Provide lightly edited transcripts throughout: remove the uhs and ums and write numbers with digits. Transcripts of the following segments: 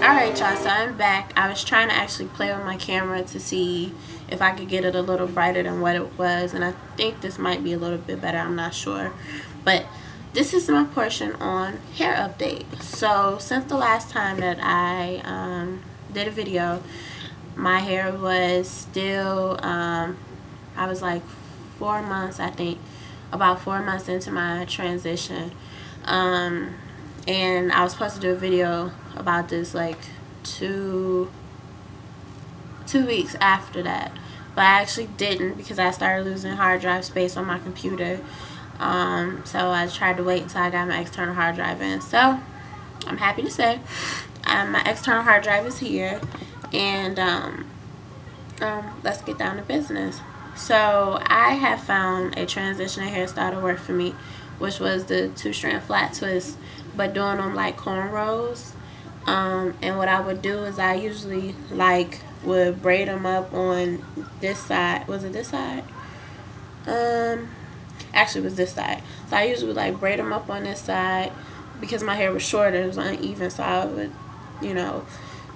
Alright y'all, so I'm back. I was trying to actually play with my camera to see if I could get it a little brighter than what it was, and I think this might be a little bit better, I'm not sure. But this is my portion on hair update. So since the last time that I did a video, my hair was still, I was like 4 months, I think, about 4 months into my transition. And I was supposed to do a video about this like two weeks after that, but I actually didn't because I started losing hard drive space on my computer. So I tried to wait until I got my external hard drive in. So I'm happy to say my external hard drive is here, and let's get down to business. So I have found a transitional hairstyle to work for me, which was the 2-strand flat twist, but doing them like cornrows. And what I would do is I usually would braid them up on this side. Was it this side? Actually it was this side. So I usually would braid them up on this side because my hair was shorter, it was uneven, so I would,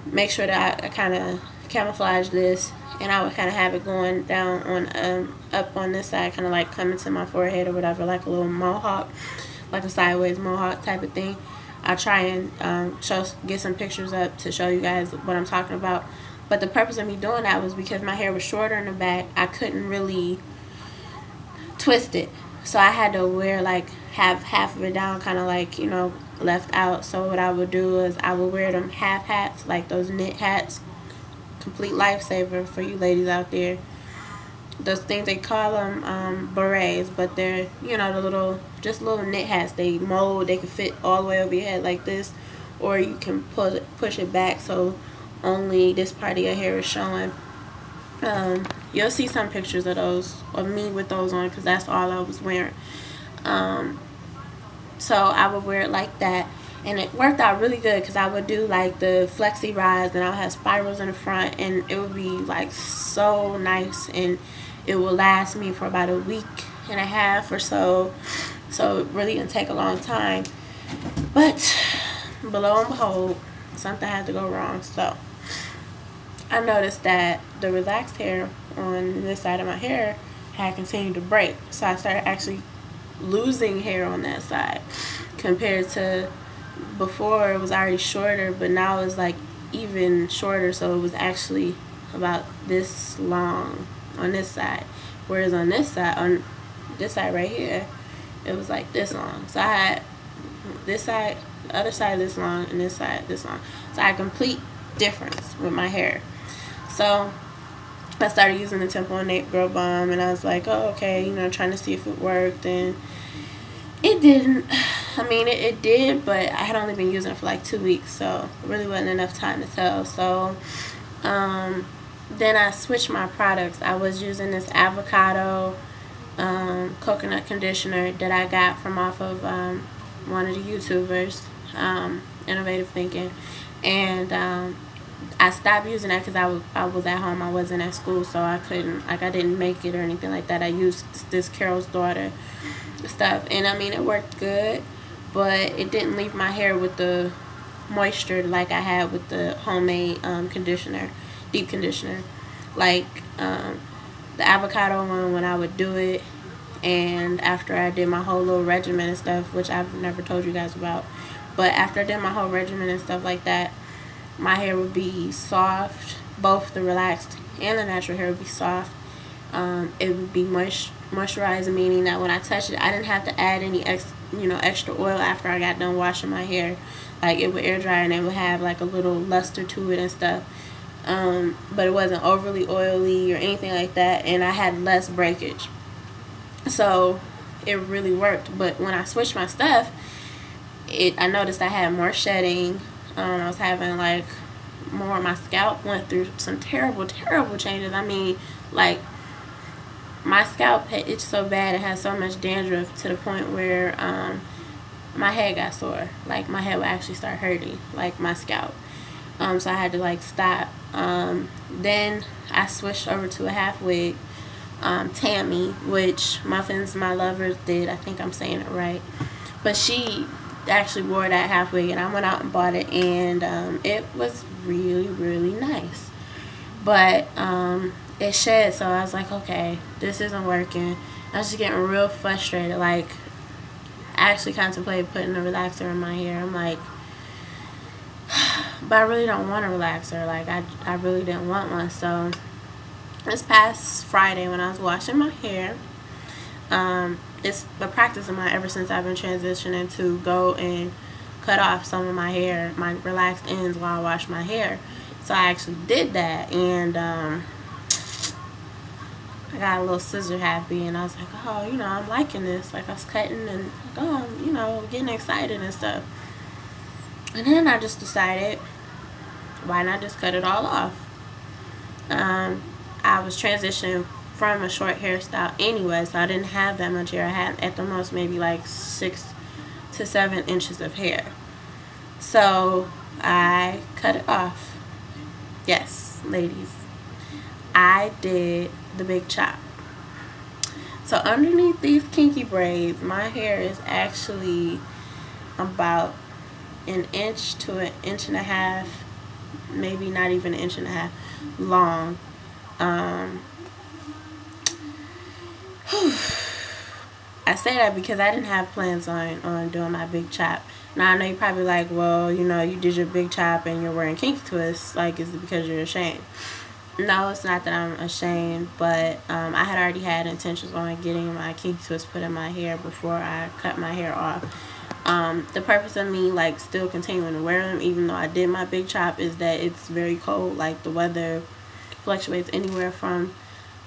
make sure that I kind of camouflage this, and I would kind of have it going down on up on this side, kind of like coming to my forehead or whatever, like a little mohawk, like a sideways mohawk type of thing. I'll try and get some pictures up to show you guys what I'm talking about. But the purpose of me doing that was because my hair was shorter in the back. I couldn't really twist it, so I had to wear have half of it down, kind of left out. So what I would do is I would wear them half hats, like those knit hats. Complete lifesaver for you ladies out there. Those things, they call them berets, but they're the little knit hats. They mold, they can fit all the way over your head like this, or you can push it back so only this part of your hair is showing. You'll see some pictures of those, of me with those on, because that's all I was wearing. So I would wear it like that, and it worked out really good because I would do the flexi rise, and I would have spirals in the front, and it would be so nice, and it will last me for about a week and a half or so. So it really didn't take a long time. But below and behold, something had to go wrong. So I noticed that the relaxed hair on this side of my hair had continued to break. So I started actually losing hair on that side compared to before. It was already shorter, but now it's even shorter, so it was actually about this long on this side, whereas on this side right here, it was this long. So I had this side, the other side this long, and this side this long. So I had a complete difference with my hair. So I started using the Temple and Nape Grow Balm, and I was like, oh, okay, trying to see if it worked, and it didn't. I mean, it did, but I had only been using it for 2 weeks, so it really wasn't enough time to tell. So then I switched my products. I was using this avocado coconut conditioner that I got from off of one of the YouTubers, Innovative Thinking, and I stopped using that because I was at home. I wasn't at school, so I couldn't, I didn't make it or anything like that. I used this Carol's Daughter stuff, and I mean, it worked good, but it didn't leave my hair with the moisture like I had with the homemade conditioner, deep conditioner. The avocado one, when I would do it, and after I did my whole little regimen and stuff, which I've never told you guys about, but after I did my whole regimen and stuff like that, my hair would be soft. Both the relaxed and the natural hair would be soft. It would be moisturized, meaning that when I touched it, I didn't have to add any extra oil after I got done washing my hair. It would air dry, and it would have a little luster to it and stuff. But it wasn't overly oily or anything like that, and I had less breakage. So it really worked. But when I switched my stuff, I noticed I had more shedding. I was having more. My scalp went through some terrible changes. I mean, my scalp had itched so bad, it had so much dandruff to the point where my head got sore. My head would actually start hurting, my scalp. So I had to stop. Then I switched over to a half wig, Tammy, which Muffins My Lovers did. I think I'm saying it right. But she actually wore that half wig, and I went out and bought it, and it was really, really nice. But it shed, so I was like, okay, this isn't working. I was just getting real frustrated. Like, I actually contemplated putting a relaxer in my hair. I'm like, but I really don't want a relaxer. Like, I really didn't want one. So this past Friday when I was washing my hair, it's a practice of mine ever since I've been transitioning to go and cut off some of my hair, my relaxed ends, while I wash my hair. So I actually did that, and I got a little scissor happy, and I was like, oh, I'm liking this. Like, I was cutting and, oh, getting excited and stuff. And then I just decided, why not just cut it all off? I was transitioning from a short hairstyle anyway, so I didn't have that much hair. I had at the most maybe like 6 to 7 inches of hair. So I cut it off. Yes, ladies, I did the big chop. So underneath these kinky braids, my hair is actually about an inch to an inch and a half, maybe not even an inch and a half long. I say that because I didn't have plans on doing my big chop. Now I know you're probably like, well, you did your big chop and you're wearing kinky twists. Like, is it because you're ashamed? No, it's not that I'm ashamed, but I had already had intentions on getting my kinky twist put in my hair before I cut my hair off. The purpose of me like still continuing to wear them even though I did my big chop is that it's very cold. Like, the weather fluctuates anywhere from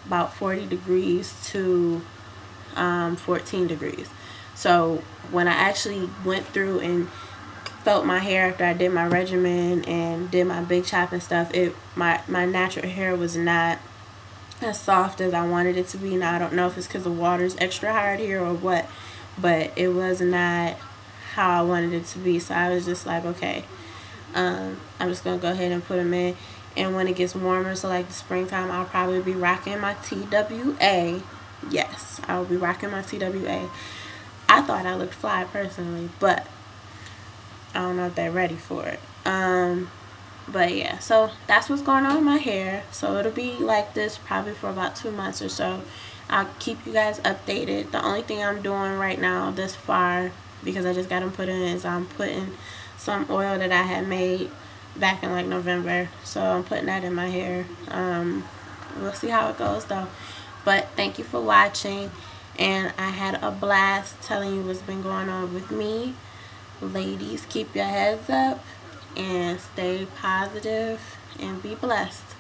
about 40 degrees to 14 degrees. So when I actually went through and felt my hair after I did my regimen and did my big chop and stuff, my natural hair was not as soft as I wanted it to be. Now I don't know if it's because the water's extra hard here or what, but it was not how I wanted it to be. So I was just like, okay, I'm just gonna go ahead and put them in. And when it gets warmer, so like the springtime, I'll probably be rocking my TWA. Yes, I will be rocking my TWA. I thought I looked fly personally, but I don't know if they're ready for it. But yeah, so that's what's going on with my hair. So it'll be like this probably for about 2 months or so. I'll keep you guys updated. The only thing I'm doing right now this far, because I just got them put in, is I'm putting some oil that I had made back in like November. So I'm putting that in my hair. We'll see how it goes though. But thank you for watching, and I had a blast telling you what's been going on with me. Ladies, keep your heads up and stay positive and be blessed.